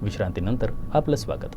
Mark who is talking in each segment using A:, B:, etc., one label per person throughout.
A: विश्रांतीनंतर आपलं स्वागत।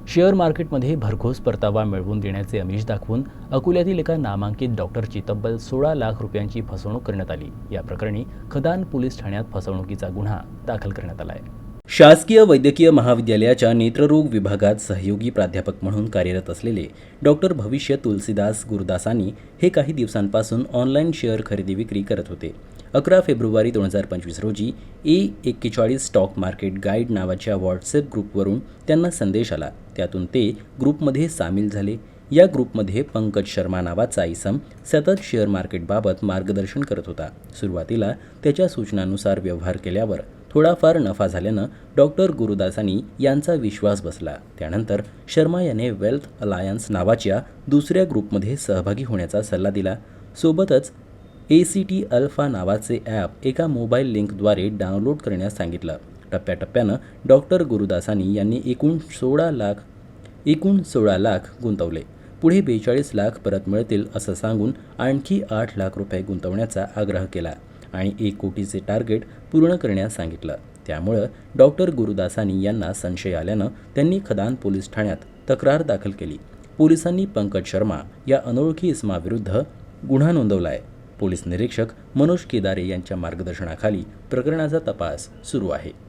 A: शेअर मार्केटमध्ये भरघोस परतावा मिळवून देण्याचे आमिष दाखवून अकोल्यातील एका नामांकित डॉक्टरची तब्बल 16 लाख रुपयांची फसवणूक करण्यात आली। या प्रकरणी खदान पोलीस ठाण्यात फसवणुकीचा गुन्हा दाखल करण्यात आला आहे। शासकीय वैद्यकीय महाविद्यालयाच्या नेत्ररोग विभागात सहयोगी प्राध्यापक म्हणून कार्यरत असलेले डॉक्टर भविष्य तुलसीदास गुरुदासानी हे काही दिवसांपासून ऑनलाईन शेअर खरेदी विक्री करत होते। 11 फेब्रुवारी 2025 रोजी A41 स्टॉक मार्केट गाईड नावाच्या व्हॉट्सॲप ग्रुपवरून त्यांना संदेश आला। त्यातून ते ग्रुपमध्ये सामील झाले। या ग्रुपमध्ये पंकज शर्मा नावाचा इसम सतत शेअर मार्केटबाबत मार्गदर्शन करत होता। सुरुवातीला त्याच्या सूचनानुसार व्यवहार केल्यावर थोडाफार नफा झाल्यानं डॉक्टर गुरुदासानी यांचा विश्वास बसला। त्यानंतर शर्मा याने वेल्थ अलायन्स नावाच्या दुसऱ्या ग्रुपमध्ये सहभागी होण्याचा सल्ला दिला। सोबतच ACT अल्फा नावाचे ॲप एका मोबाईल लिंकद्वारे डाउनलोड करण्यास सांगितलं। टप्प्याटप्प्यानं डॉक्टर गुरुदासानी यांनी एकूण 16 लाख गुंतवले। पुढे 42 लाख परत मिळतील असं सांगून आणखी 8 लाख रुपये गुंतवण्याचा आग्रह केला आणि 1 कोटीचे टार्गेट पूर्ण करण्यास सांगितलं। त्यामुळं डॉक्टर गुरुदासानी यांना संशय आल्यानं त्यांनी खदान पोलीस ठाण्यात तक्रार दाखल केली। पोलिसांनी पंकज शर्मा या अनोळखी इसमाविरुद्ध गुन्हा नोंदवला आहे। पोलीस निरीक्षक मनोज केदारे यांच्या मार्गदर्शनाखाली प्रकरणाचा तपास सुरू आहे।